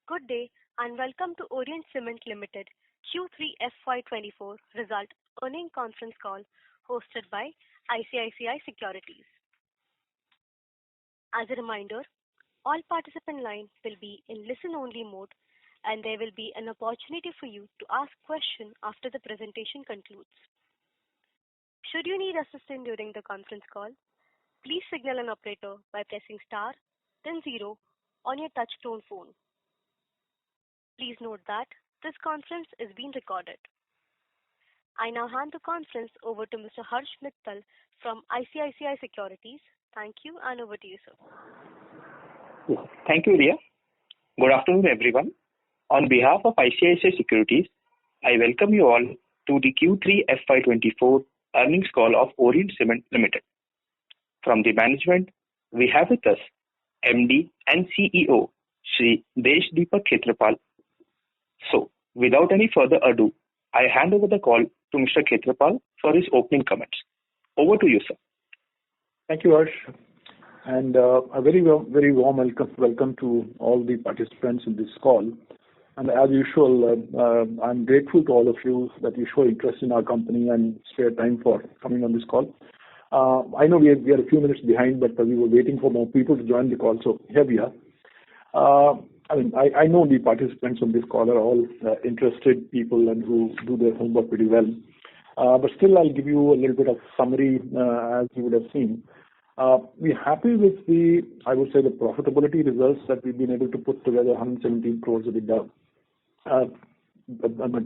Good day, and welcome to Orient Cement Limited Q3 FY2024 Result Earning Conference Call hosted by ICICI Securities. As a reminder, all participant lines will be in listen-only mode, and there will be an opportunity for you to ask questions after the presentation concludes. Should you need assistance during the conference call, please signal an operator by pressing star, then 0 on your touch-tone phone. Please note that this conference is being recorded. I now hand the conference over to Mr. Harsh Mittal from ICICI Securities. Thank you, and over to you, sir. Thank you, Ria. Good afternoon, everyone. On behalf of ICICI Securities, I welcome you all to the Q3 FY24 earnings call of Orient Cement Limited. From the management, we have with us MD and CEO, Shri Deshdeepak Khetrapal. So, without any further ado, I hand over the call to Mr. Khetrapal for his opening comments. Over to you, sir. Thank you, Harsh. And a very warm welcome to all the participants in this call. And as usual, I'm grateful to all of you that you show interest in our company and spare time for coming on this call. I know we are a few minutes behind, but we were waiting for more people to join the call, so here we are. I know the participants on this call are all interested people and who do their homework pretty well. But still, I'll give you a little bit of summary as you would have seen. We're happy with the profitability results that we've been able to put together, 117 crores of EBITDA.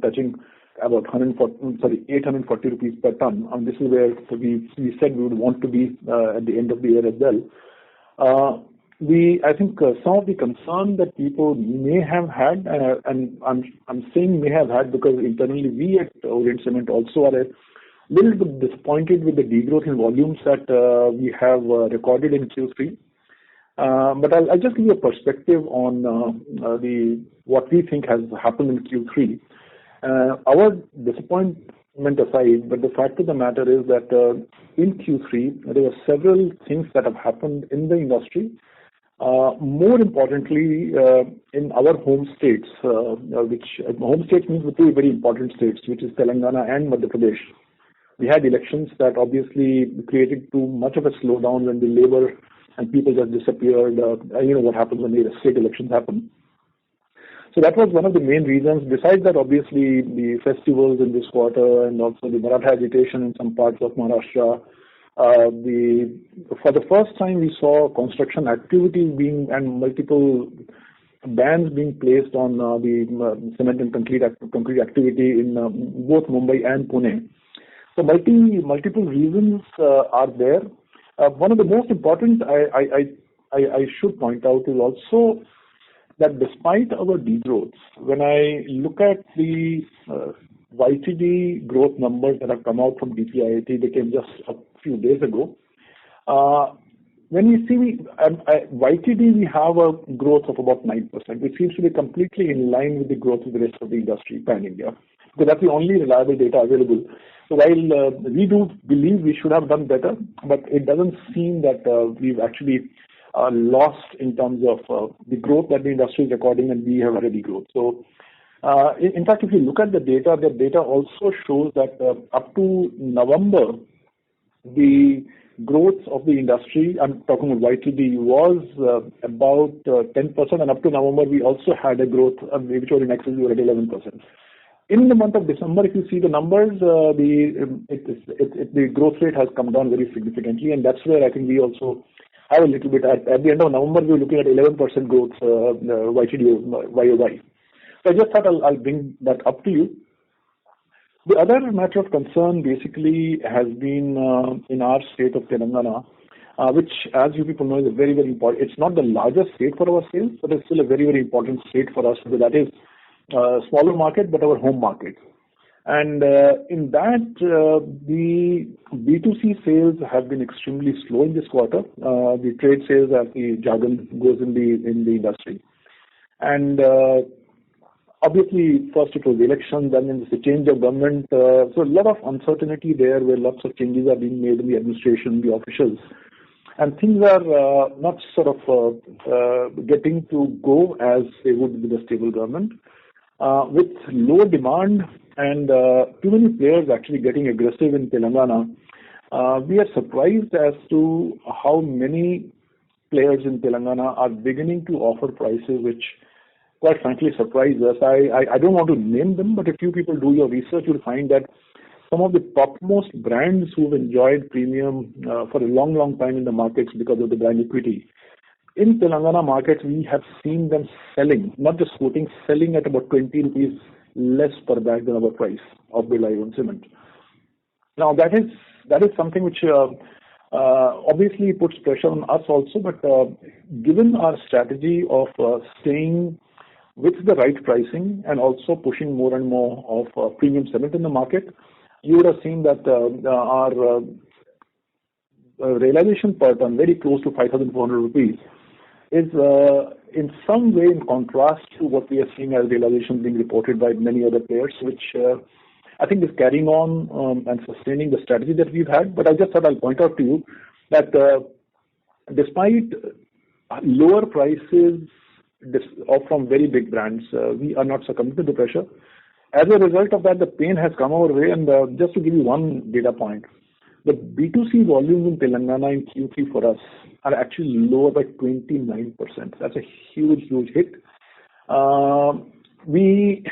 Touching about 840 rupees per ton. And this is where we said we would want to be at the end of the year as well. I think some of the concern that people may have had, and I'm saying may have had because internally we at Orient Cement also are a little bit disappointed with the degrowth in volumes that we have recorded in Q3. But I'll just give you a perspective on what we think has happened in Q3. Our disappointment aside, but the fact of the matter is that in Q3 there were several things that have happened in the industry. More importantly, in our home states, which home states means the two very important states, which is Telangana and Madhya Pradesh. We had elections that obviously created too much of a slowdown when the labor and people just disappeared. You know what happens when the state elections happen. So that was one of the main reasons. Besides that, obviously, the festivals in this quarter and also the Maratha agitation in some parts of Maharashtra. For the first time, we saw construction activities and multiple bans being placed on the cement and concrete activity in both Mumbai and Pune. So multiple reasons are there. One of the most important I should point out is also that despite our degrowths, when I look at the YTD growth numbers that have come out from DPIIT, they came just a few days ago. When we see YTD, we have a growth of about 9%, which seems to be completely in line with the growth of the rest of the industry pan-India, because that's the only reliable data available. So while we do believe we should have done better, but it doesn't seem that we've actually lost in terms of the growth that the industry is recording, and we have already growth. So in fact, if you look at the data also shows that up to November, the growth of the industry, I'm talking about YTD, was about 10%, and up to November, we also had a growth which was in excess of 11%. In the month of December, if you see the numbers, the growth rate has come down very significantly, and that's where I think we also have a little bit. At the end of November, we were looking at 11% growth YTD YOY. So I just thought I'll bring that up to you. The other matter of concern basically has been in our state of Telangana, which, as you people know, is a very, very important. It's not the largest state for our sales, but it's still a very, very important state for us. So that is a smaller market, but our home market. And in that, the B2C sales have been extremely slow in this quarter. The trade sales, as the jargon goes in the industry. And obviously, first it was the election, then it's the change of government. So a lot of uncertainty there, where lots of changes are being made in the administration, the officials. and things are not sort of getting to go as they would with a stable government. With low demand and too many players actually getting aggressive in Telangana, we are surprised as to how many players in Telangana are beginning to offer prices which quite frankly surprise us. I don't want to name them, but if you people do your research, you'll find that some of the topmost brands who've enjoyed premium for a long, long time in the markets because of the brand equity. In Telangana markets, we have seen them selling, not just quoting, selling at about 20 rupees less per bag than our price of Birla Iron Cement. Now that is something which obviously puts pressure on us also, but given our strategy of staying with the right pricing and also pushing more and more of premium cement in the market, you would have seen that our realization per ton, very close to 5,400 rupees, is in some way in contrast to what we are seeing as realization being reported by many other players, which I think is carrying on and sustaining the strategy that we've had. But I just thought I'll point out to you that despite lower prices from very big brands, we are not succumbing to the pressure. As a result of that, the pain has come our way, and just to give you one data point, the B2C volumes in Telangana in Q3 for us are actually lower by 29%. That's a huge, huge hit. Are we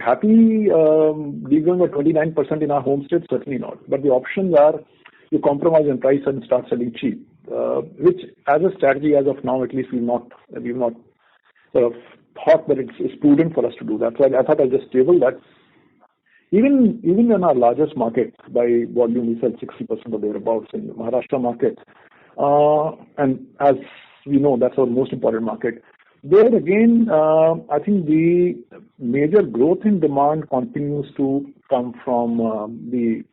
happy degrowing by 29% in our home state? Certainly not. But the options are you compromise on price and start selling cheap, which as a strategy as of now, at least we've not sort of thought that it's prudent for us to do that. So I thought I'll just table that. Even in our largest market by volume, we sell 60% or thereabouts in the Maharashtra market. And as we know, that's our most important market. There again, I think the major growth in demand continues to come from the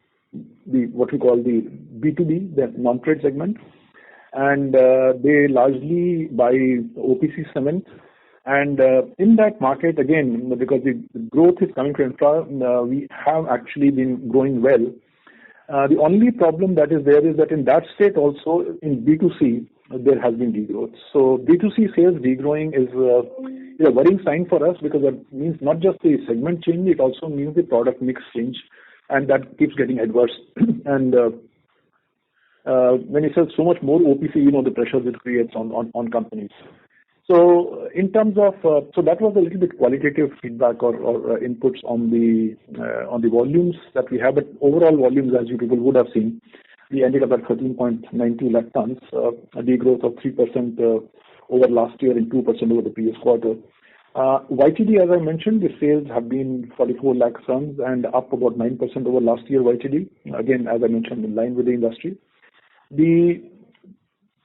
what we call the B2B, the non-trade segment. And they largely buy OPC cement. And in that market, again, because the growth is coming from infra, we have actually been growing well. The only problem that is there is that in that state also, in B2C, there has been degrowth. So B2C sales degrowing is a worrying sign for us because that means not just the segment change, it also means the product mix change, and that keeps getting adverse. And when you sell so much more OPC, the pressures it creates on companies. So in terms of, so that was a little bit qualitative feedback or inputs on the volumes that we have, but overall volumes, as you people would have seen, we ended up at 13.92 lakh tons, a degrowth of 3% over last year and 2% over the previous quarter. YTD, as I mentioned, the sales have been 44 lakh tons and up about 9% over last year YTD. Again, as I mentioned, in line with the industry. The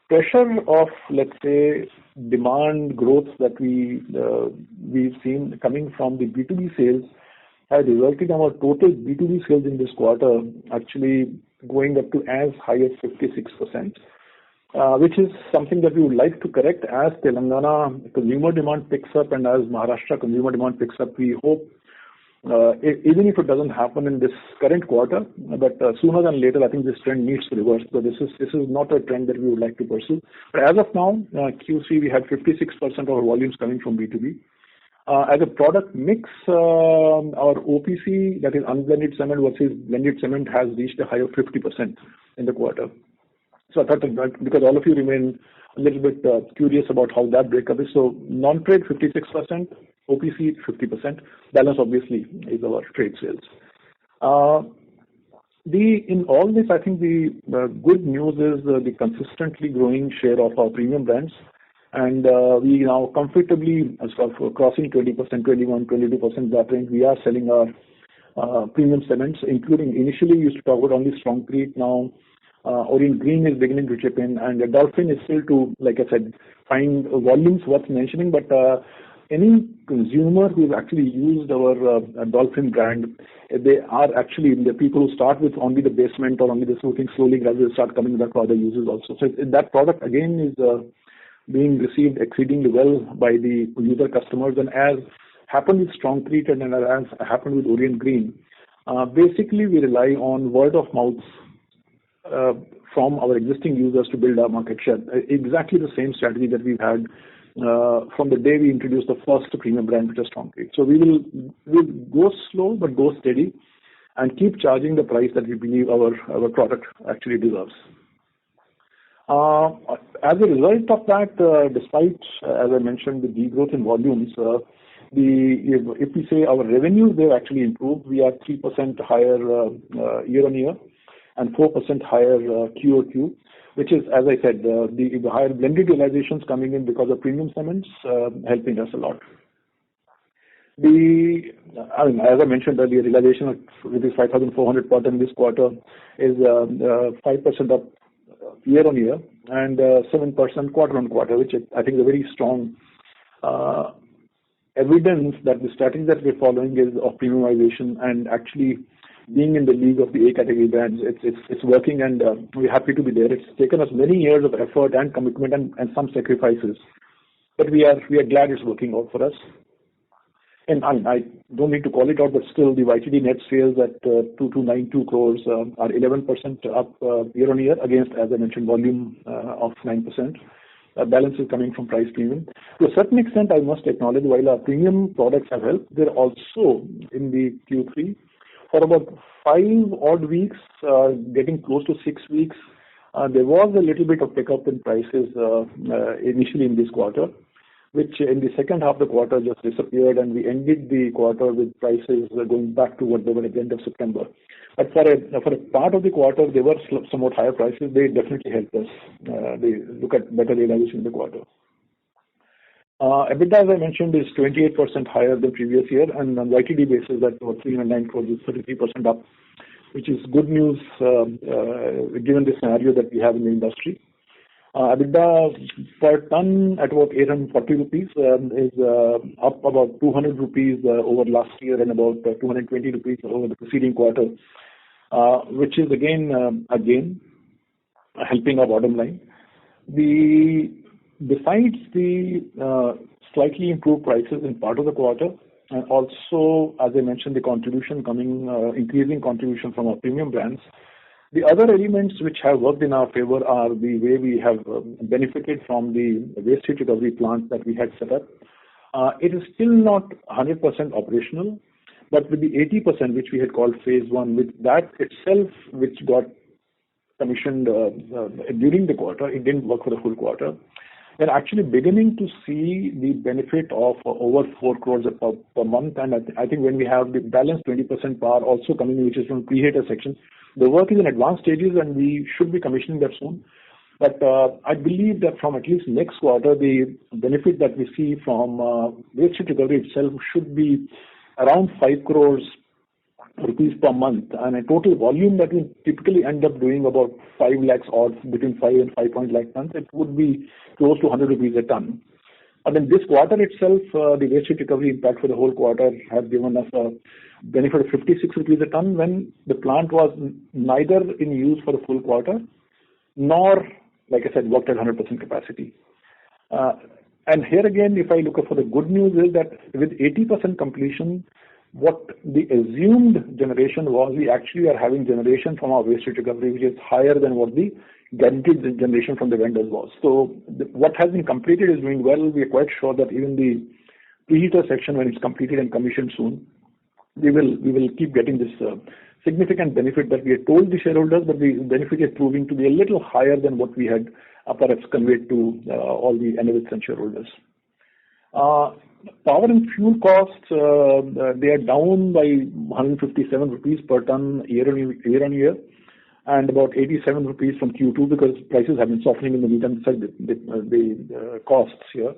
pressure of, let's say, demand growth that we've seen coming from the B2B sales has resulted in our total B2B sales in this quarter actually going up to as high as 56%, which is something that we would like to correct as Telangana consumer demand picks up and as Maharashtra consumer demand picks up. We hope, even if it doesn't happen in this current quarter, but sooner than later, I think this trend needs to reverse. So this is not a trend that we would like to pursue. But as of now, Q3 we had 56% of our volumes coming from B2B. As a product mix, our OPC, that is unblended cement versus blended cement, has reached a high of 50% in the quarter. So I thought that because all of you remain a little bit curious about how that breakup is. So non-trade 56%, OPC 50%. Balance obviously is our trade sales. In all this, I think the good news is the consistently growing share of our premium brands. And we now comfortably sort of crossing 20%, 21, 22% that range. We are selling our premium cements, including initially we used to talk about only Strongcrete. Now Orient Green is beginning to chip in, and Dolphin is still to, like I said, find volumes worth mentioning. But any consumer who's actually used our Dolphin brand, they are actually the people who start with only the basement or only the roofing, slowly gradually start coming back for other uses also. So that product again is being received exceedingly well by the user customers, and as happened with Strongcrete and as happened with Orient Green, basically we rely on word of mouth from our existing users to build our market share. Exactly the same strategy that we've had from the day we introduced the first premium brand, which is Concall. So we'll go slow but go steady and keep charging the price that we believe our product actually deserves. As a result of that, despite, as I mentioned, the degrowth in volumes, if we say our revenues, they've actually improved. We are 3% higher year on year and 4% higher QOQ, which is, as I said, the higher blended realizations coming in because of premium cements helping us a lot. As I mentioned earlier, realization of with 5,400 per ton this quarter is 5% up year on year and 7% quarter on quarter, which I think is a very strong evidence that the strategy that we're following is of premiumization and actually being in the league of the A category brands. It's working, and we're happy to be there. It's taken us many years of effort and commitment and some sacrifices, but we are glad it's working out for us. And I don't need to call it out, but still the YTD net sales at 2,292 crores are 11% up year on year against, as I mentioned, volume of 9%. Balance is coming from price premium. To a certain extent, I must acknowledge, while our premium products have helped, they're also in the Q3 for about 5 odd weeks, getting close to 6 weeks. There was a little bit of pickup in prices initially in this quarter, which in the second half of the quarter just disappeared, and we ended the quarter with prices going back to what they were at the end of September. But for a part of the quarter, they were somewhat higher prices. They definitely helped us. They look at better realization in the quarter. EBITDA, as I mentioned, is 28% higher than previous year, and on YTD basis, that was 309 crores is 33% up, which is good news given the scenario that we have in the industry. EBITDA per ton at about 840 rupees is up about 200 rupees over last year and about 220 rupees over the preceding quarter, which is again helping our bottom line. Besides the slightly improved prices in part of the quarter, and also, as I mentioned, the increasing contribution from our premium brands, the other elements which have worked in our favor are the way we have benefited from the waste heat recovery plant that we had set up. It is still not 100% operational, but with the 80% which we had called phase 1, with that itself, which got commissioned during the quarter, it didn't work for the full quarter. We're actually beginning to see the benefit of over 4 crores per month, and I think when we have the balanced 20% power also coming in, which is from preheater section, the work is in advanced stages and we should be commissioning that soon. But I believe that from at least next quarter, the benefit that we see from waste heat recovery itself should be around 5 crores rupees per month, and a total volume that we typically end up doing about 5 lakhs or between 5 and 5 lakh tons, it would be close to 100 rupees a ton. And then this quarter itself, the waste heat recovery impact for the whole quarter has given us a benefit of 56 rupees a ton when the plant was neither in use for the full quarter nor, like I said, worked at 100% capacity. And here again, if I look for the good news is that with 80% completion, what the assumed generation was, we actually are having generation from our waste heat recovery, which is higher than what the guaranteed generation from the vendors was. So what has been completed is doing well. We are quite sure that even the preheater section, when it's completed and commissioned soon, we will keep getting this significant benefit that we had told the shareholders, but the benefit is proving to be a little higher than what we had perhaps conveyed to all the analysts and shareholders. Power and fuel costs, they are down by 157 rupees per ton year on year, and about 87 rupees from Q2 because prices have been softening in the meantime, the costs here.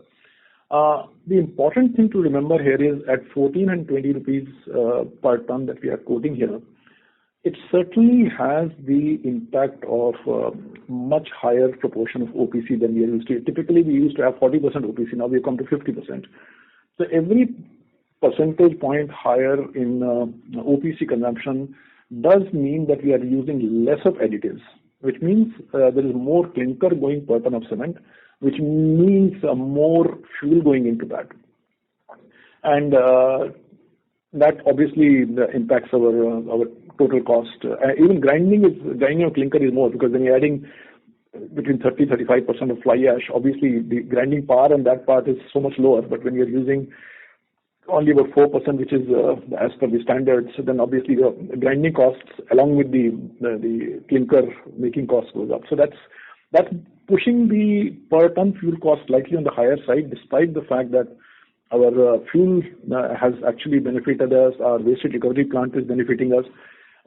The important thing to remember here is at 14 and 20 rupees per ton that we are quoting here, it certainly has the impact of much higher proportion of OPC than we are used to. Typically, we used to have 40% OPC. Now we have come to 50%. So every percentage point higher in OPC consumption does mean that we are using less of additives, which means there is more clinker going per ton of cement, which means more fuel going into that. And that obviously impacts our total cost. Even grinding of clinker is more, because when you're adding between 30-35% of fly ash, obviously the grinding power on that part is so much lower. But when you're using only about 4%, which is as per the standards, so then obviously the grinding costs along with the clinker making cost goes up. So that's pushing the per ton fuel cost slightly on the higher side, despite the fact that our fuel has actually benefited us, our waste heat recovery plant is benefiting us.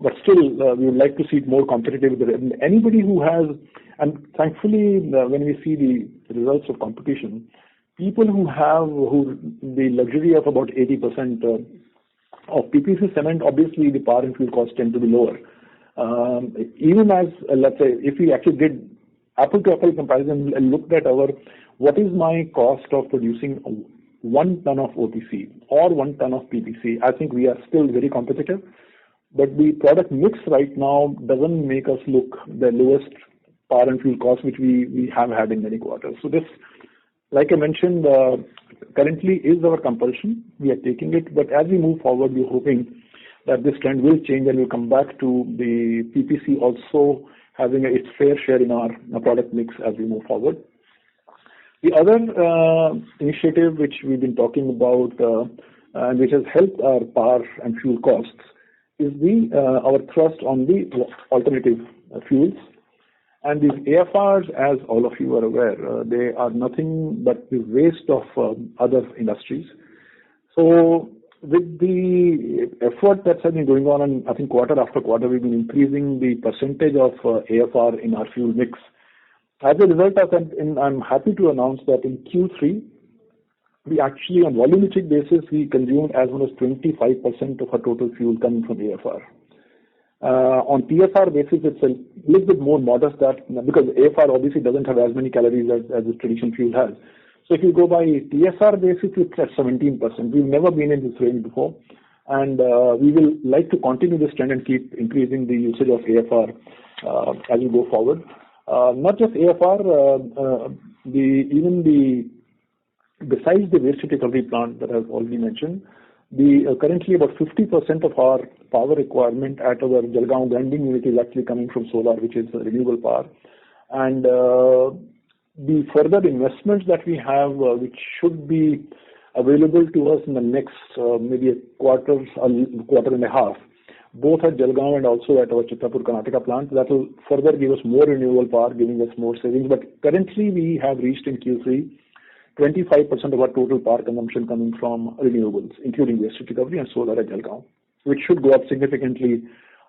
But still, we would like to see it more competitive. Anybody who has, and thankfully, when we see the results of competition, people who have the luxury of about 80% of PPC cement, obviously the power and fuel costs tend to be lower. Even as, let's say, if we actually did apple-to-apple comparison and looked at what is my cost of producing 1 ton of OPC or 1 ton of PPC, I think we are still very competitive. But the product mix right now doesn't make us look the lowest power and fuel cost, which we have had in many quarters. So this, like I mentioned, currently is our compulsion. We are taking it, but as we move forward, we're hoping that this trend will change and we'll come back to the PPC also having its fair share in our product mix as we move forward. The other initiative which we've been talking about and which has helped our power and fuel costs is our thrust on the alternative fuels. And these AFRs, as all of you are aware, they are nothing but the waste of other industries. So with the effort that's been going on, and I think quarter after quarter, we've been increasing the percentage of AFR in our fuel mix. As a result of that, I'm happy to announce that in Q3, we actually, on volumetric basis, we consumed as much as 25% of our total fuel coming from AFR. On TSR basis, it's a little bit more modest because AFR obviously doesn't have as many calories as the traditional fuel has. So if you go by TSR basis, it's at 17%. We've never been in this range before. And we will like to continue this trend and keep increasing the usage of AFR as we go forward. Not just AFR, besides the waste heat recovery plant that I've already mentioned, currently about 50% of our power requirement at our Jalgaon grinding unit is actually coming from solar, which is renewable power. And the further investments that we have, which should be available to us in the next maybe a quarter and a half, both at Jalgaon and also at our Chittapur, Karnataka plant, that will further give us more renewable power, giving us more savings. But currently we have reached in Q3 25% of our total power consumption coming from renewables, including waste heat recovery and solar at Jalgaon, which should go up significantly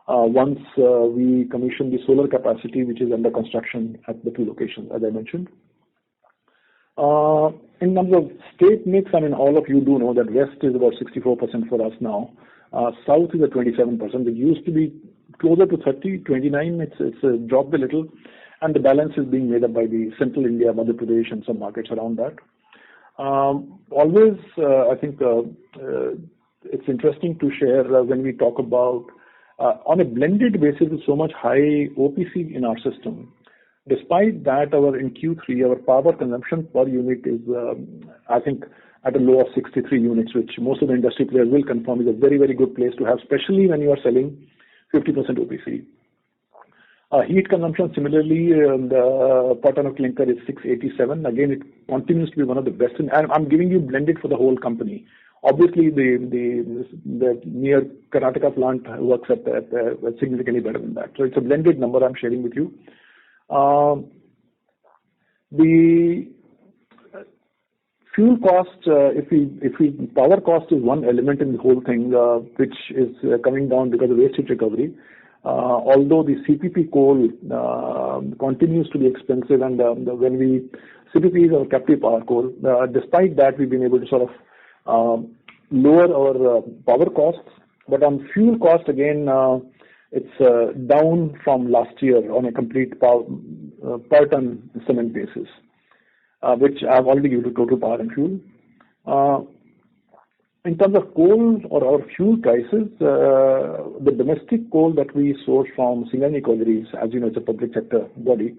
once we commission the solar capacity, which is under construction at the two locations, as I mentioned. In terms of state mix, I mean, all of you do know that West is about 64% for us now. South is at 27%. It used to be closer to 30, 29. It's dropped a little. And the balance is being made up by the Central India, Madhya Pradesh, and some markets around that. I think it's interesting to share when we talk about on a blended basis with so much high OPC in our system. Despite that, in Q3, our power consumption per unit is, I think, at a low of 63 units, which most of the industry players will confirm is a very, very good place to have, especially when you are selling 50% OPC. Heat consumption, similarly, the per ton of clinker is 687. Again, it continues to be one of the best. And I'm giving you blended for the whole company. Obviously, the near Karnataka plant works at significantly better than that. So it's a blended number I'm sharing with you. The fuel cost, power cost is one element in the whole thing, which is coming down because of waste heat recovery. Although the CPP coal continues to be expensive, and CPP is our captive power coal. Despite that, we've been able to sort of lower our power costs. But on fuel cost, again, it's down from last year on a complete per ton cement basis, which I've already given to total power and fuel. In terms of coal or our fuel prices, the domestic coal that we source from Singareni Collieries, as you know, it's a public sector body.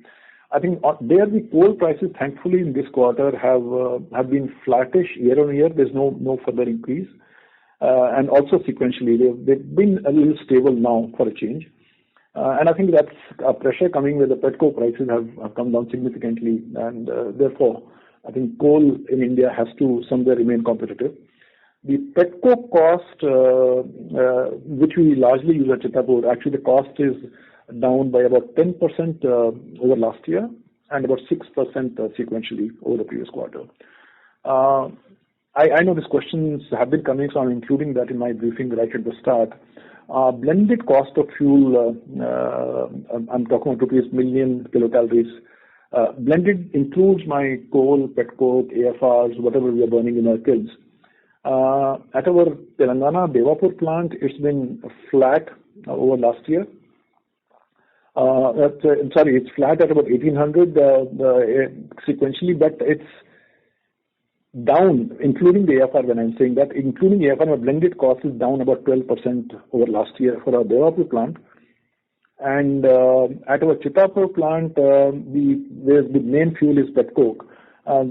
I think there the coal prices, thankfully, in this quarter have been flattish year on year. There's no further increase. and also sequentially. They've been a little stable now for a change. And I think that's a pressure coming where the petcoke prices have come down significantly, and therefore I think coal in India has to somewhere remain competitive. The petcoke cost, which we largely use at Chitapur, actually the cost is down by about 10% over last year and about 6% sequentially over the previous quarter. I know these questions have been coming, so I'm including that in my briefing right at the start. Blended cost of fuel, I'm talking about rupees million kilocalories. Blended includes my coal, petcoke, AFRs, whatever we are burning in our kilns. At our Telangana Devapur plant, it's been flat over last year. It's flat at about 1800 sequentially, but it's down, including the AFR. When I'm saying that, including AFR, our blended cost is down about 12% over last year for our Devapur plant. And at our Chitapur plant, where the main fuel is petcoke,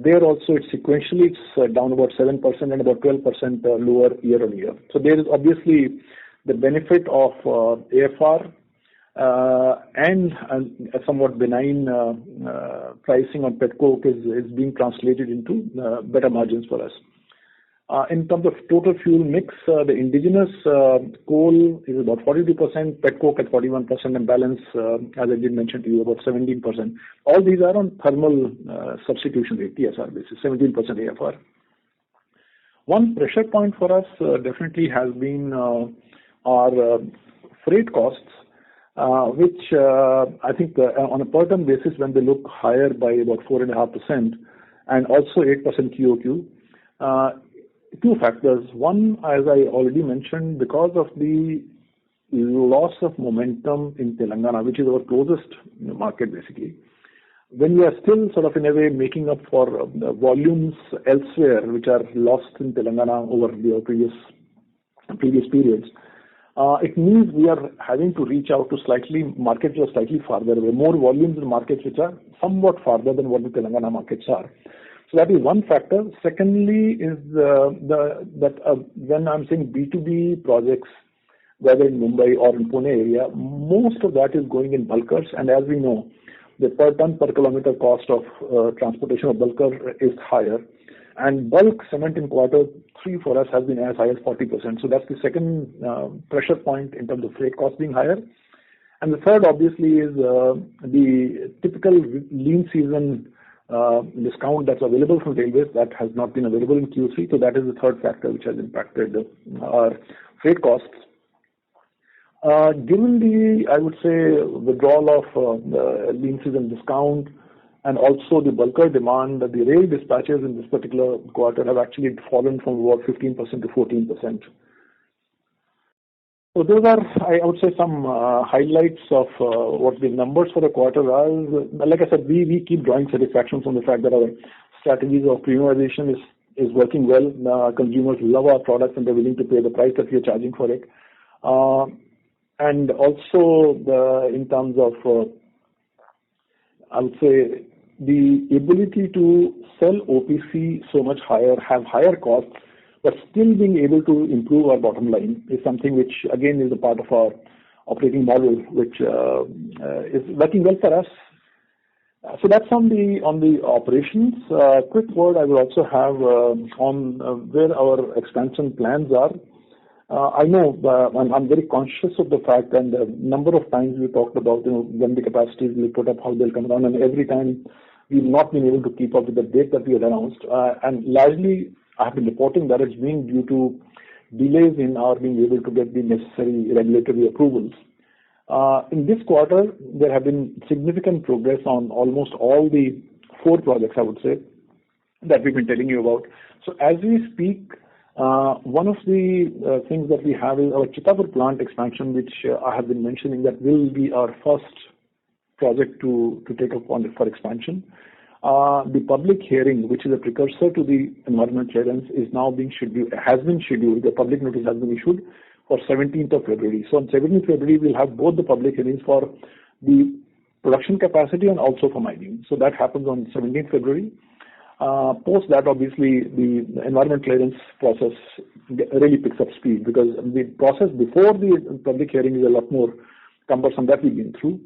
there also it's sequentially it's down about 7% and about 12% lower year on year. So there is obviously the benefit of AFR and a somewhat benign pricing on petcoke is being translated into better margins for us. In terms of total fuel mix, the indigenous coal is about 42%, petcoke at 41%, and balance, as I did mention to you, about 17%. All these are on thermal substitution rate, TSR basis, 17% AFR. One pressure point for us definitely has been our freight costs, which I think on a per ton basis, when they look higher by about 4.5% and also 8% QOQ, two factors. One, as I already mentioned, because of the loss of momentum in Telangana, which is our closest market basically, when we are still sort of in a way making up for volumes elsewhere which are lost in Telangana over the previous periods, it means we are having to reach out to markets which are slightly farther away, more volumes in markets which are somewhat farther than what the Telangana markets are. So that is one factor. Secondly is when I'm saying B2B projects, whether in Mumbai or in Pune area, most of that is going in bulkers, and as we know, the per ton per kilometer cost of transportation of bulker is higher. And bulk cement in quarter 3 for us has been as high as 40%. So that's the second pressure point in terms of freight cost being higher. And the third obviously is the typical lean season discount that's available from railways that has not been available in Q3. So that is the third factor which has impacted our freight costs. Given the, I would say, withdrawal of the lean season discount and also the bulker demand, the rail dispatches in this particular quarter have actually fallen from about 15% to 14%. So those are, I would say, some highlights of what the numbers for the quarter are. Like I said, we keep drawing satisfaction from the fact that our strategies of premiumization is working well. Consumers love our products and they're willing to pay the price that we are charging for it. And also in terms of, I would say, the ability to sell OPC so much higher, have higher costs, but still being able to improve our bottom line is something which again is a part of our operating model, which is working well for us. So that's on the operations. Quick word I will also have on where our expansion plans are. I know I'm very conscious of the fact, and a number of times we talked about when the capacities will put up, how they'll come down, and every time we've not been able to keep up with the date that we had announced. And largely, I have been reporting that it's being due to delays in our being able to get the necessary regulatory approvals. In this quarter, there have been significant progress on almost all the 4 projects, I would say, that we've been telling you about. So as we speak, one of the things that we have is our Chitapur plant expansion, which I have been mentioning, that will be our first project to take up on for expansion. The public hearing, which is a precursor to the environment clearance, is now being scheduled. Has been scheduled. The public notice has been issued for 17th of February. So on 17th February, we'll have both the public hearings for the production capacity and also for mining. So that happens on 17th February. Post that, obviously, the environment clearance process really picks up speed because the process before the public hearing is a lot more cumbersome that we've been through.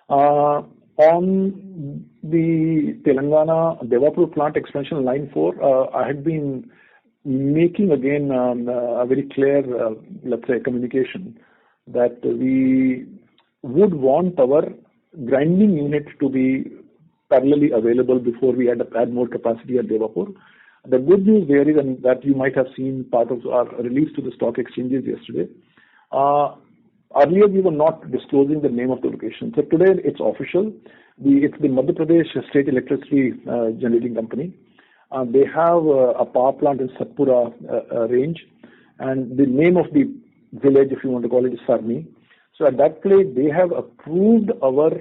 On the Telangana Devapur plant expansion line 4, I had been making again a very clear, let's say, communication that we would want our grinding unit to be parallelly available before we add more capacity at Devapur. The good news there is, and that you might have seen part of our release to the stock exchanges yesterday. Earlier, we were not disclosing the name of the location. So today, it's official. It's the Madhya Pradesh State Electricity Generating Company. They have a power plant in Satpura range, and the name of the village, if you want to call it, is Sarni. So at that place, they have approved our,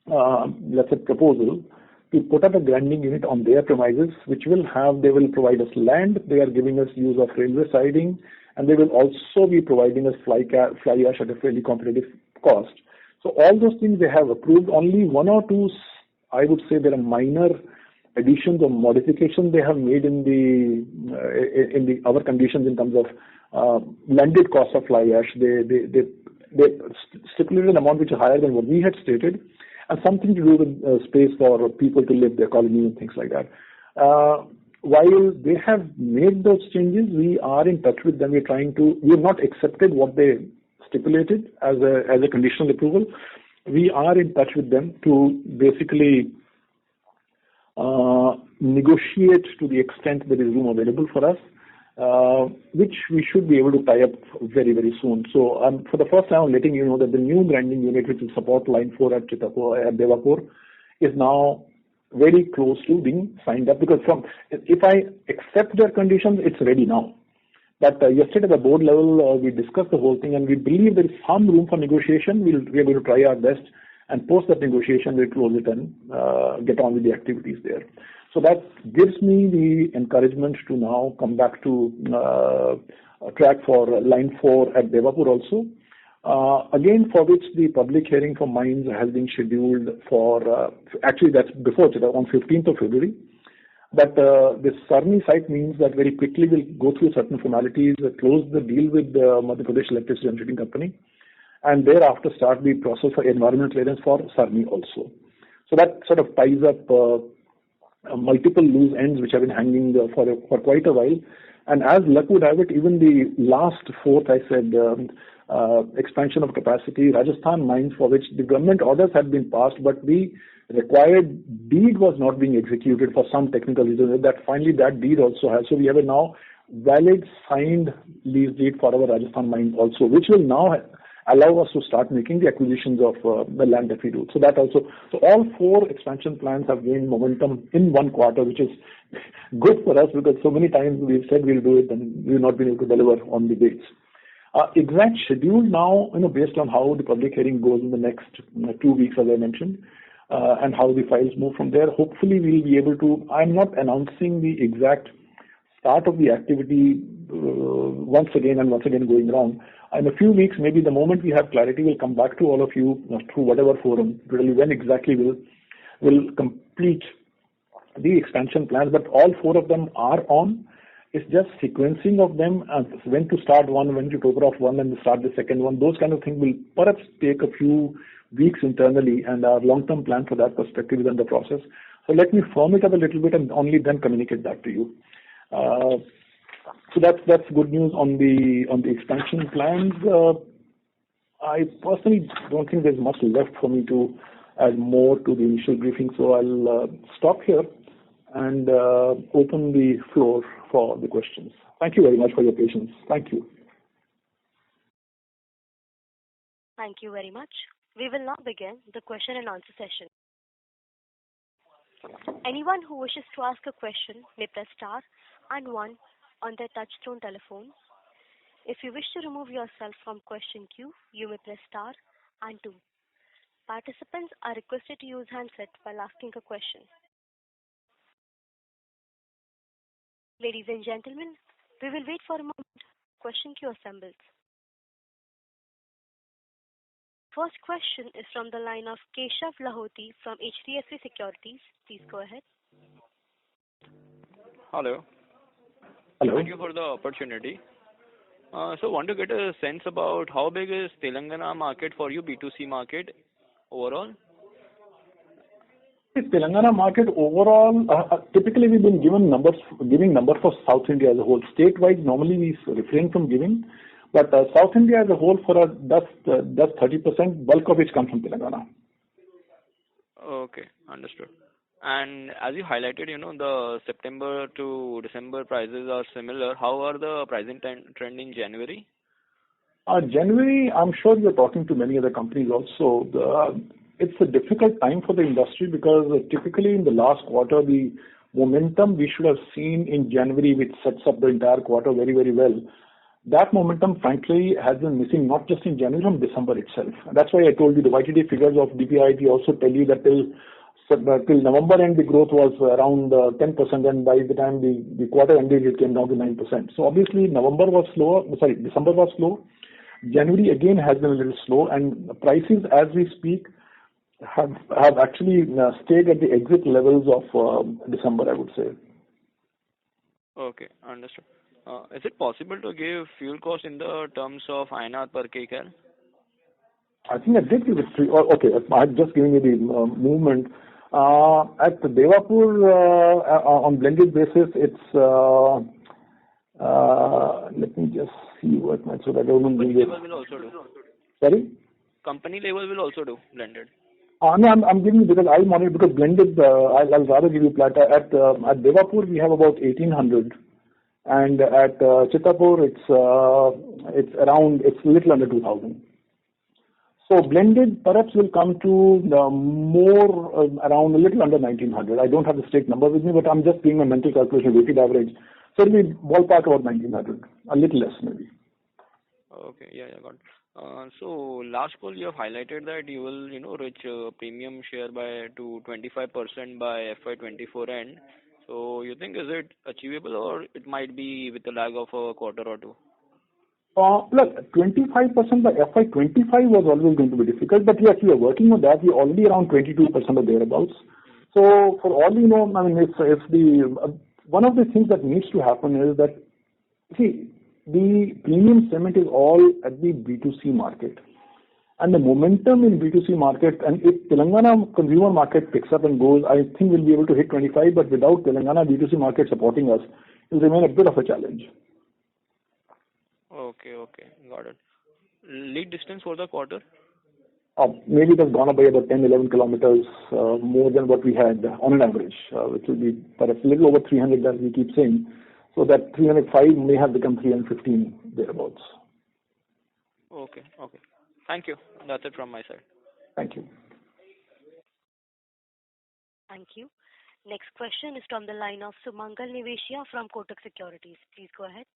let's say, proposal to put up a grinding unit on their premises, which they will provide us land. They are giving us use of railway siding, and they will also be providing us fly ash at a fairly competitive cost. So all those things they have approved. Only one or two, I would say, there are minor additions or modifications they have made in the our conditions in terms of landed cost of fly ash. They stipulated an amount which is higher than what we had stated, and something to do with space for people to live, their colony and things like that. While they have made those changes, we are in touch with them. We have not accepted what they stipulated as a conditional approval. We are in touch with them to basically negotiate to the extent there is room available for us, which we should be able to tie up very, very soon. So for the first time, I'm letting you know that the new grinding unit, which will support line 4 at Devapur, is now very close to being signed up, because if I accept their conditions, it's ready now. But yesterday at the board level, we discussed the whole thing, and we believe there is some room for negotiation. We are going to try our best, and post that negotiation, we'll close it and get on with the activities there. So that gives me the encouragement to now come back to track for line 4 at Devapur also. Again, for which the public hearing for mines has been scheduled for, actually that's before today, on 15th of February. But this Sarni site means that very quickly we'll go through certain formalities, close the deal with the Madhya Pradesh Electricity Generating Company, and thereafter start the process for environmental clearance for Sarni also. So that sort of ties up multiple loose ends which have been hanging for quite a while. And as luck would have it, even the last fourth, I said, expansion of capacity, Rajasthan mines, for which the government orders had been passed, but the required deed was not being executed for some technical reason. That finally that deed also has. So we have a now valid signed lease deed for our Rajasthan mines also, which will now allow us to start making the acquisitions of the land that we do. So that also, so all 4 expansion plans have gained momentum in one quarter, which is good for us, because so many times we've said we'll do it and we've not been able to deliver on the dates. Exact schedule now, based on how the public hearing goes in the next 2 weeks, as I mentioned, and how the files move from there. Hopefully we'll be able to, I'm not announcing the exact start of the activity once again going around. In a few weeks, maybe the moment we have clarity, we'll come back to all of you through whatever forum, really when exactly we'll complete the expansion plans. But all 4 of them are on. It's just sequencing of them, when to start one, when to taper off one, and start the second one. Those kind of things will perhaps take a few weeks internally, and our long-term plan for that perspective is under process. So let me firm it up a little bit and only then communicate that to you. So that's good news on the expansion plans. I personally don't think there's much left for me to add more to the initial briefing, so I'll stop here and open the floor for the questions. Thank you very much for your patience. Thank you. Thank you very much. We will now begin the question and answer session. Anyone who wishes to ask a question may press star and 1 on their touchtone telephone. If you wish to remove yourself from question queue, you may press star and 2. Participants are requested to use handset while asking a question. Ladies and gentlemen, we will wait for a moment. Question queue assembles. First question is from the line of Keshav Lahoti from HDFC Securities. Please go ahead. Hello. Hello. Thank you for the opportunity. Want to get a sense about how big is Telangana market for you, B2C market overall? The Telangana market overall, typically we've been giving numbers for South India as a whole. State-wise, normally we refrain from giving, but South India as a whole for us does 30%, bulk of which comes from Telangana. Okay, understood. And as you highlighted, the September to December prices are similar. How are the pricing trend in January? January, I'm sure you're talking to many other companies also. It's a difficult time for the industry because typically in the last quarter, the momentum we should have seen in January, which sets up the entire quarter very, very well. That momentum, frankly, has been missing not just in January, from December itself. That's why I told you the YTD figures of DPIIT also tell you that till November end, the growth was around 10%, and by the time the quarter ended, it came down to 9%. So obviously, December was slow. January again has been a little slow, and prices as we speak have actually stayed at the exit levels of December, I would say. Okay, understood. Is it possible to give fuel cost in the terms of INR per kcal? I think I did give it to you. Okay, I'm just giving you the movement. At Devapur, on blended basis, it's, let me just see what my, so that I don't Company level will also do. Sorry? Company level will also do blended. No, I'm giving you because I monitor, because blended, I'll rather give you plata. At Devapur, we have about 1800. And at Chittapur, it's a little under 2000. So blended perhaps will come to more around a little under 1900. I don't have the straight number with me, but I'm just doing a mental calculation, weighted average. So it'll be ballpark about 1900, a little less maybe. Okay, yeah, got it. So last call you have highlighted that you will, reach premium share to 25% by FY24 end. So you think is it achievable, or it might be with a lag of a quarter or two? Look, 25% by FY25 was always going to be difficult, but yes, we are working on that. We're already around 22% or thereabouts. So for all we know, I mean, if one of the things that needs to happen is that, see, the premium cement is all at the B2C market. And the momentum in B2C market, and if Telangana consumer market picks up and goes, I think we'll be able to hit 25, but without Telangana B2C market supporting us, it will remain a bit of a challenge. Okay, got it. Lead distance for the quarter? Maybe it has gone up by about 10, 11 kilometers more than what we had on an average, which will be perhaps a little over 300 as we keep saying. So that 305 may have become 315 thereabouts. Okay. Thank you. That's it from my side. Thank you. Thank you. Next question is from the line of Sumangal Nevatia from Kotak Securities. Please go ahead.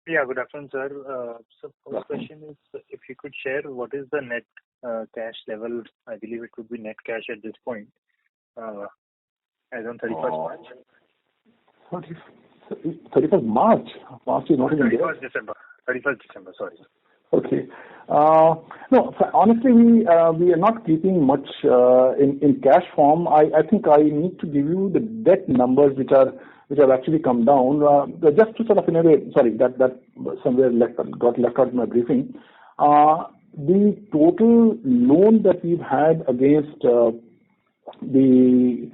Yeah, good afternoon, sir. So first question is, if you could share what is the net cash level? I believe it would be net cash at this point, as on 31st March. 31st March? March is not even there. 31st December, sorry. Okay. No, honestly, we are not keeping much in cash form. I think I need to give you the debt numbers which have actually come down. Just to sort of, in a way, sorry, that somewhere got left out in my briefing. The total loan that we've had against the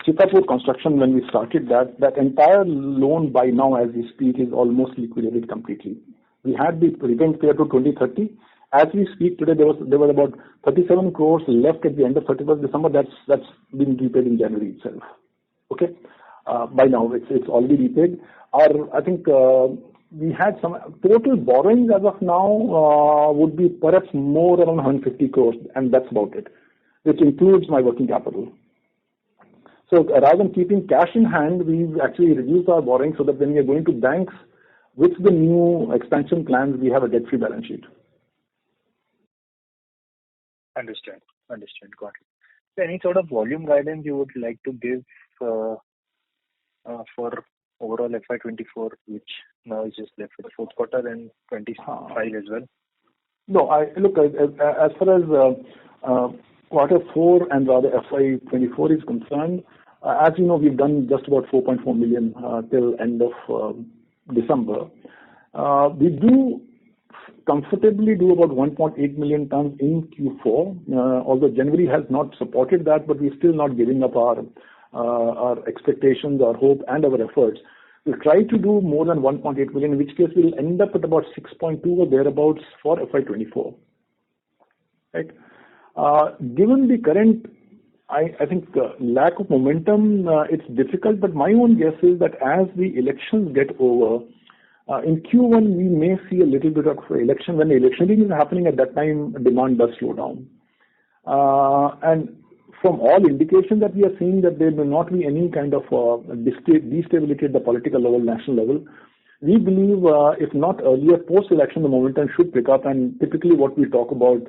Chittapur construction when we started that entire loan by now as we speak is almost liquidated completely. We had the repayment period to 2030. As we speak today, there was about 37 crores left at the end of 31st December. That's been repaid in January itself. Okay, by now it's already repaid. I think we had some total borrowings as of now would be perhaps more around 150 crores, and that's about it, which includes my working capital. So rather than keeping cash in hand, we've actually reduced our borrowing so that when we are going to banks with the new expansion plans, we have a debt-free balance sheet. Understand. Got it. So any sort of volume guidance you would like to give for overall FY24, which now is just left for the fourth quarter and 25 as well? No, look, as far as quarter 4 and rather FY24 is concerned, As you know, we've done just about 4.4 million till end of December. We do comfortably do about 1.8 million tons in Q4, although January has not supported that, but we're still not giving up our expectations, our hope, and our efforts. We'll try to do more than 1.8 million, in which case we'll end up at about 6.2 or thereabouts for FY24. Right? Given the current, I think, lack of momentum, it's difficult, but my own guess is that as the elections get over, in Q1 we may see a little bit of election. When the electioning is happening at that time, demand does slow down. And from all indications that we are seeing that there may not be any kind of destability at the political level, national level, we believe if not earlier, post-election, the momentum should pick up. And typically what we talk about,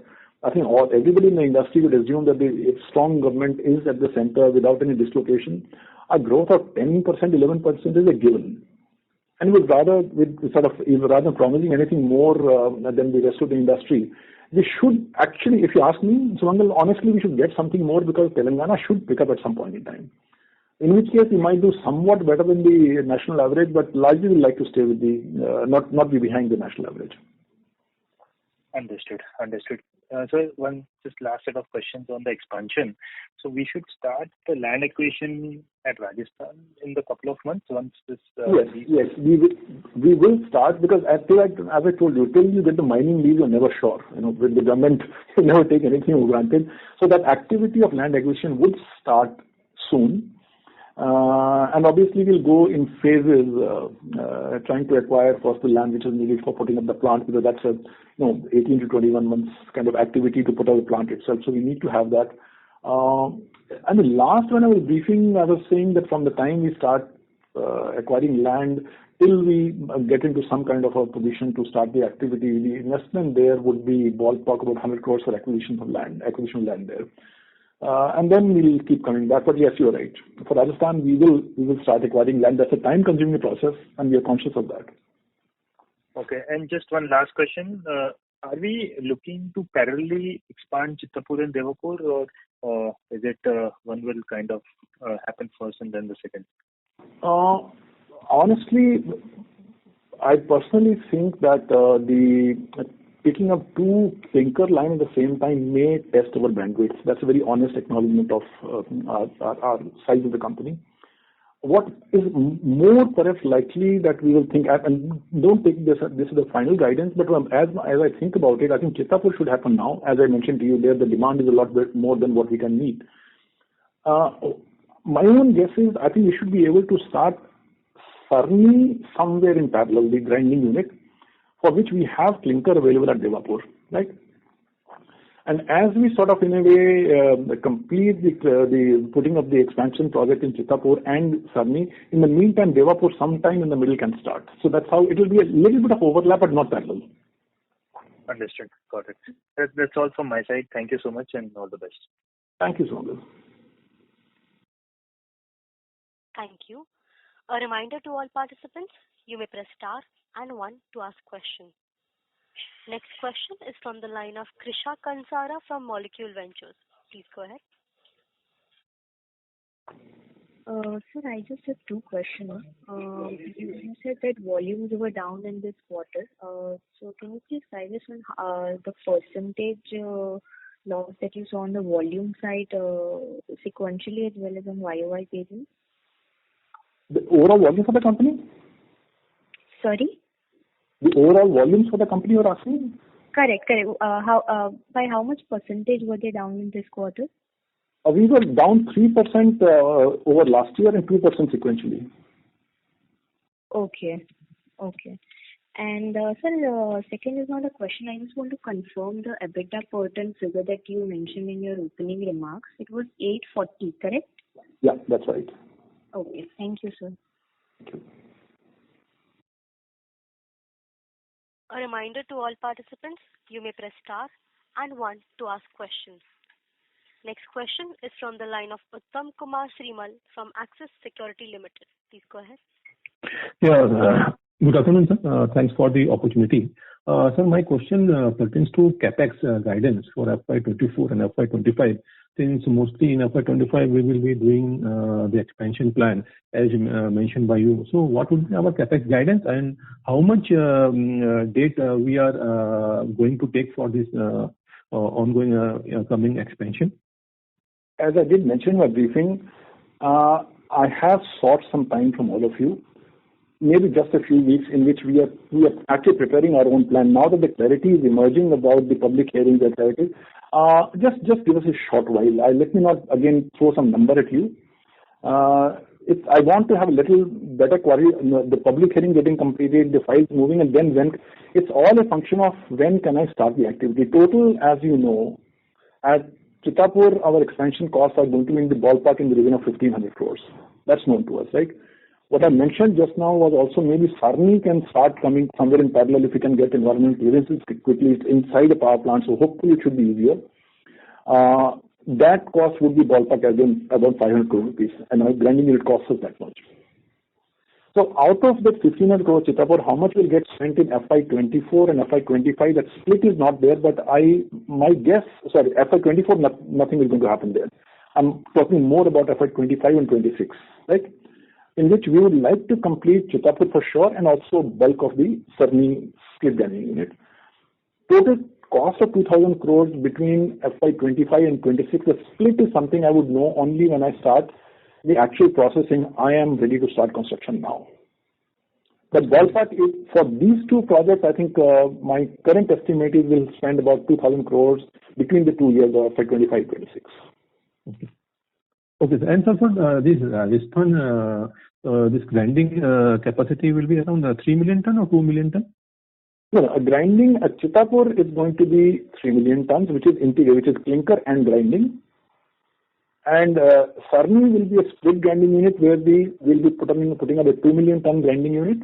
I think everybody in the industry would assume that if strong government is at the center without any dislocation, a growth of 10%, 11% is a given. And rather than promising anything more than the rest of the industry, we should actually, if you ask me, Sumangal, honestly, we should get something more because Telangana should pick up at some point in time. In which case, we might do somewhat better than the national average, but largely we like to stay with not be behind the national average. Understood. So one just last set of questions on the expansion. So we should start the land acquisition at Rajasthan in the couple of months once this. Yes, we will start because as I told you, till you get the mining lease, you're never sure. With the government, you never take anything for granted. So that activity of land acquisition would start soon. And obviously we'll go in phases, trying to acquire first the land which is needed for putting up the plant, because that's a 18 to 21 months kind of activity to put up the plant itself. So we need to have that. And the last when I was briefing, I was saying that from the time we start acquiring land till we get into some kind of a position to start the activity, the investment there would be ballpark about 100 crores for acquisition of land there. And then we'll keep coming back. But yes, you're right. For Rajasthan, we will start acquiring land. That's a time-consuming process, and we are conscious of that. Okay. And just one last question. Are we looking to parallelly expand Chittapur and Devapur, or is it one will kind of happen first and then the second? Honestly, I personally think that picking up two clinker lines at the same time may test our bandwidth. That's a very honest acknowledgement of our size of the company. What is more perhaps likely that we will think, and don't take this is the final guidance, but as I think about it, I think Chittapur should happen now. As I mentioned to you there, the demand is a lot more than what we can meet. My own guess is I think we should be able to start Sarni somewhere in parallel, the grinding unit, for which we have clinker available at Devapur, right? And as we sort of in a way complete the putting up the expansion project in Chittapur and Sarni, in the meantime Devapur sometime in the middle can start. So that's how it will be a little bit of overlap but not parallel. Understood. Got it. That's all from my side. Thank you so much and all the best. Thank you so much. Thank you. A reminder to all participants, you may press star and 1 to ask questions. Next question is from the line of Krisha Kansara from Molecule Ventures. Please go ahead. Sir, I just have two questions. You said that volumes were down in this quarter. So can you please guide us on the percentage loss that you saw on the volume side sequentially as well as on YOY basis? The overall volume for the company? Sorry? The overall volumes for the company you're asking? Correct. By how much percentage were they down in this quarter? We were down 3% over last year and 2% sequentially. Okay. And sir, second is not a question. I just want to confirm the EBITDA per ton figure that you mentioned in your opening remarks. It was 840, correct? Yeah, that's right. Okay. Thank you, sir. Thank you. A reminder to all participants, you may press star and 1 to ask questions. Next question is from the line of Uttam Kumar Srimal from Axis Security Limited. Please go ahead. Yeah, good afternoon, sir. Thanks for the opportunity. Sir, my question pertains to CapEx guidance for FY24 and FY25. since mostly in FY25 we will be doing the expansion plan as mentioned by you. So what would be our capex guidance and how much debt we are going to take for this ongoing coming expansion? As I did mention in my briefing, I have sought some time from all of you, maybe just a few weeks, in which we are actually preparing our own plan. Now that the clarity is emerging about the public hearings, just give us a short while. Let me not again throw some number at you. I want to have a little better query, the public hearing getting completed, the files moving, and then when. It's all a function of when can I start the activity. Total, as you know, at Chitapur, our expansion costs are going to be in the ballpark in the region of 1,500 crores. That's known to us, right? What I mentioned just now was also maybe Sarni can start coming somewhere in parallel if we can get environmental clearances quickly inside the power plant, so hopefully it should be easier. That cost would be ballpark again about 500 crore rupees, and our grinding unit costs us that much. So out of that 1,500 crore Chitapur, how much will get spent in FY24 and FY25? That split is not there, but my guess, FY24, nothing is going to happen there. I'm talking more about FY25 and 26, right? In which we would like to complete Chitapur for sure, and also bulk of the Sarni split grinding unit. Total cost of 2,000 crores between FY25 and 26. The split is something I would know only when I start the actual processing. I am ready to start construction now. But ballpark for these two projects, I think my current estimate is we'll spend about 2,000 crores between the 2 years of FY25 26. Okay. Okay, and so for this Rajasthan, this grinding capacity will be around 3 million ton or 2 million ton? No, grinding at Chitapur is going to be 3 million tons, which is integrated, which is clinker and grinding. And Sarni will be a split grinding unit where we will be putting up a 2 million ton grinding unit.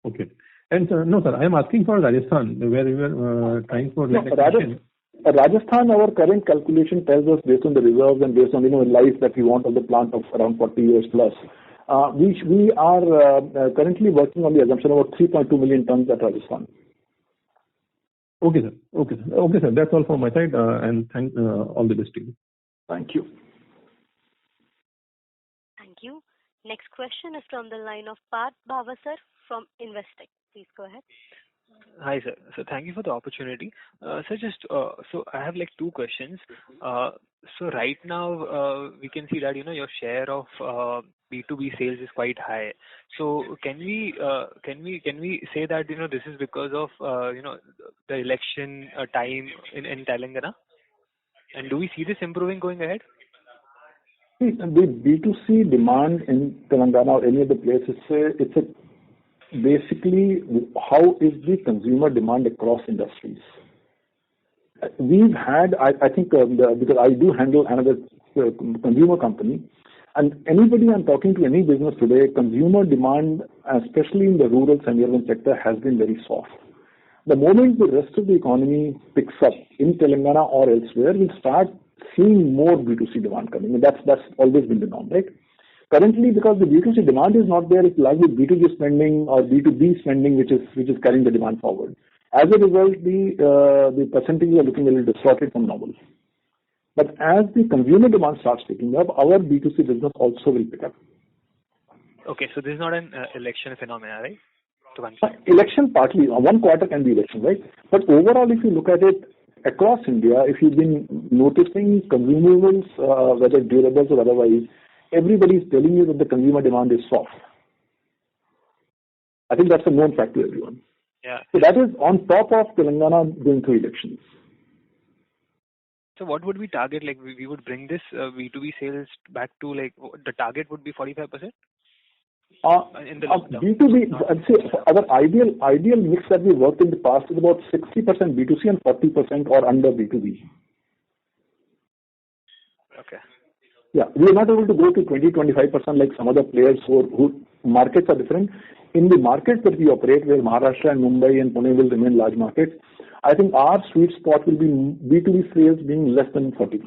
Okay. And no, sir, I am asking for Rajasthan, where we were trying for Rajasthan, our current calculation tells us based on the reserves and based on life that we want of the plant of around 40 years plus. We are currently working on the assumption of about 3.2 million tons at Rajasthan. Okay, sir. Okay, sir. Okay, sir. That's all from my side, and thank all the best to you. Thank you. Thank you. Next question is from the line of Parth Bhavasar from Investec. Please go ahead. Hi, sir. So thank you for the opportunity. So I have like two questions. So right now we can see that your share of B2B sales is quite high. So can we say that this is because of the election time in Telangana? And do we see this improving going ahead? The B2C demand in Telangana or any other place, it's basically how is the consumer demand across industries. We've had, I think, because I do handle another consumer company, and anybody I'm talking to, any business today, consumer demand, especially in the rural semi-urban sector, has been very soft. The moment the rest of the economy picks up in Telangana or elsewhere, we'll start seeing more B2C demand coming, and that's always been the norm, right? Currently, because the B2C demand is not there, it's largely B2G spending or B2B spending which is carrying the demand forward. As a result, the percentages are looking a little distorted from normal. But as the consumer demand starts picking up, our B2C business also will pick up. Okay, so this is not an election phenomena, right? Election partly, one quarter can be election, right? But overall, if you look at it across India, if you've been noticing consumables, whether durables or otherwise, everybody is telling you that the consumer demand is soft. I think that's a known fact to everyone. Yeah. So that is on top of Telangana going through elections. So what would we target? Like we would bring this B2B sales back to the target would be 45%? In the long term. B2B, I'd say our ideal mix that we worked in the past is about 60% B2C and 40% or under B2B. Okay. Yeah, we are not able to go to 20-25% like some other players who markets are different. In the markets that we operate, where Maharashtra and Mumbai and Pune will remain large markets, I think our sweet spot will be B2B sales being less than 40%.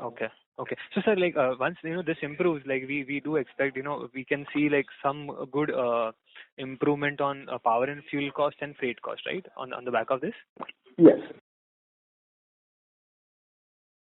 Okay. Okay. So, sir, like, once, this improves, like, we do expect, we can see, like, some good improvement on power and fuel cost and freight cost, right? On the back of this? Yes.